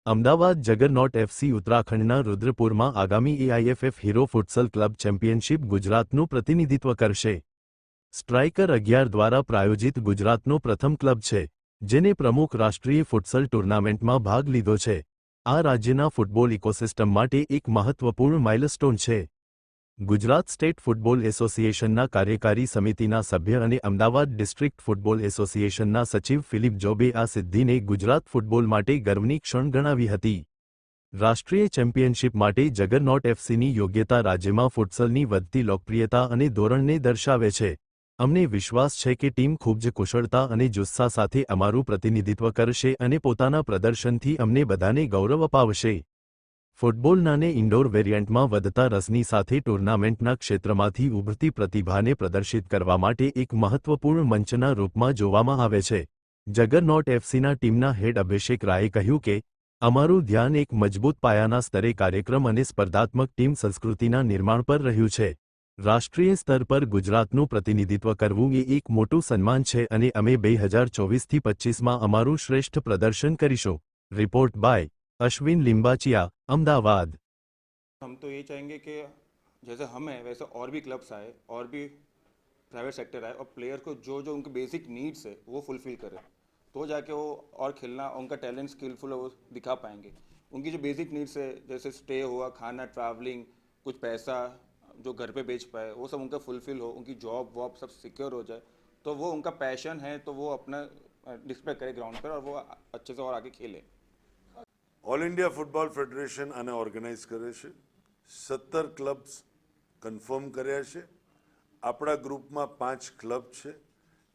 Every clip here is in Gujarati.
અમદાવાદ જગરનોટ એફસી ઉત્તરાખંડના રુદ્રપુરમાં આગામી એઆઈએફએફ હીરો ફુટસલ ક્લબ ચેમ્પિયનશિપ ગુજરાતનું પ્રતિનિધિત્વ કરશે. સ્ટ્રાઇકર 11 દ્વારા પ્રાયોજિત ગુજરાતનો પ્રથમ ક્લબ છે, જેને પ્રમુખ રાષ્ટ્રીય ફુટસલ ટૂર્નામેન્ટમાં ભાગ લીધો છે. આ રાજ્યના ફૂટબોલ ઇકોસિસ્ટમ માટે એક મહત્વપૂર્ણ માઇલસ્ટોન છે. ગુજરાત સ્ટેટ ફૂટબોલ એસોસિએશનના કાર્યકારી સમિતિના સભ્ય અને અમદાવાદ ડિસ્ટ્રિક્ટ ફૂટબોલ એસોસિએશનના સચિવ ફિલિપ જોબે આ સિદ્ધિને ગુજરાત ફૂટબોલ માટે ગર્વની ક્ષણ ગણાવી હતી. રાષ્ટ્રીય ચેમ્પિયનશિપ માટે જગરનોટ એફસીની યોગ્યતા રાજ્યમાં ફુટસલની વધતી લોકપ્રિયતા અને ધોરણને દર્શાવે છે. અમને વિશ્વાસ છે કે ટીમ ખૂબ જ કુશળતા અને જુસ્સા સાથે અમારું પ્રતિનિધિત્વ કરશે અને પોતાના પ્રદર્શનથી અમને બધાને ગૌરવ અપાવશે. ફૂટબોલના ને ઇન્ડોર વેરિયન્ટમાં વધતા રસની સાથે ટૂર્નામેન્ટના ક્ષેત્રમાંથી ઉભરતી પ્રતિભાને પ્રદર્શિત કરવા માટે એક મહત્વપૂર્ણ મંચના રૂપમાં જોવામાં આવે છે. જગરનોટ એફસીના ટીમના હેડ અભિષેક રાયે કહ્યું કે, અમારું ધ્યાન એક મજબૂત પાયાના સ્તરે કાર્યક્રમ અને સ્પર્ધાત્મક ટીમ સંસ્કૃતિના નિર્માણ પર રહ્યું છે. રાષ્ટ્રીય સ્તર પર ગુજરાતનું પ્રતિનિધિત્વ કરવું એ એક મોટું સન્માન છે અને અમે 2024થી 25માં અમારું શ્રેષ્ઠ પ્રદર્શન કરીશું. Report by Ashwin Limbachiya, Ahmedabad. हम तो ये चाहेंगे कि जैसे हम हैं वैसे और भी क्लब्स आए और भी प्राइवेट सेक्टर आए और प्लेयर को जो जो उनके बेसिक नीड्स है वो फुलफिल करें, तो जाके वो और खेलना, उनका टैलेंट स्किलफुल है वो दिखा पाएंगे. उनकी जो बेसिक नीड्स है जैसे स्टे हुआ, खाना, ट्रैवलिंग, कुछ पैसा जो घर पे बेच पाए, वो सब उनका फुलफिल हो, उनकी जॉब वॉब सब सिक्योर हो जाए, तो वो उनका पैशन है तो वो अपना डिस्प्ले करे ग्राउंड पर और वो अच्छे से और आगे खेले. ऑल इंडिया फूटबॉल फेडरेशन आने ऑर्गेनाइज करे छे. 17 क्लब्स कन्फर्म कर्या छे. आपड़ा ग्रुप में 5 क्लब छे.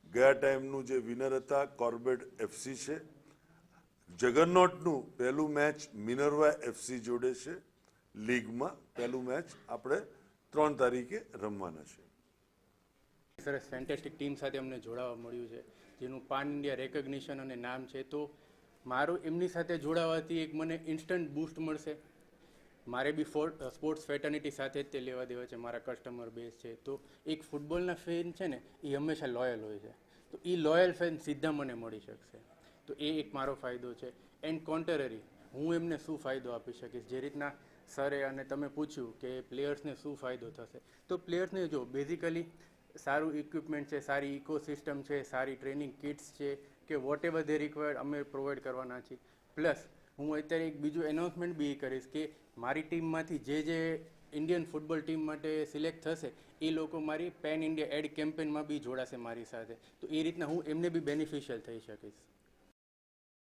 गया टाइमनु जे विनर हता कॉर्बेट एफसी छे. जगरनॉटनु पहलू मैच मिनर्वा एफसी जोड़े छे. लीग में पहलू मैच आपणे 3 तारीखे रमवाना छे. સરસ ફેન્ટાસ્ટિક ટીમ સાથે અમને જોડાવા મળ્યું છે, જેનું પાન ઇન્ડિયા રેકગ્નિશન અને નામ છે. તો મારું એમની સાથે જોડાવાથી એક મને ઇન્સ્ટન્ટ બૂસ્ટ મળશે. મારે બી સ્પોર્ટ્સ ફેટર્નિટી સાથે જ તે લેવા દેવા છે, મારા કસ્ટમર બેઝ છે. તો એક ફૂટબોલના ફેન છે ને, એ હંમેશા લોયલ હોય છે. તો એ લોયલ ફેન સીધા મને મળી શકશે. તો એ એક મારો ફાયદો છે. એન્ડ કોન્ટ્રરી હું એમને શું ફાયદો આપી શકીશ, જે રીતના સરે અને તમે પૂછ્યું કે પ્લેયર્સને શું ફાયદો થશે, તો પ્લેયર્સને જો બેઝિકલી સારું ઇક્વિપમેન્ટ છે, સારી ઇકોસિસ્ટમ છે, સારી ટ્રેનિંગ કિટ્સ છે કે વોટ એવર ધે રિક્વાયર્ડ અમે પ્રોવાઈડ કરવાના છીએ. પ્લસ હું અત્યારે એક બીજું એનાઉન્સમેન્ટ બી કરીશ કે મારી ટીમમાંથી જે ઇન્ડિયન ફૂટબોલ ટીમ માટે સિલેક્ટ થશે એ લોકો મારી પેન ઇન્ડિયા એડ કેમ્પેનમાં બી જોડાશે મારી સાથે. તો એ રીતના હું એમને બી બેનિફિશિયલ થઈ શકીશ.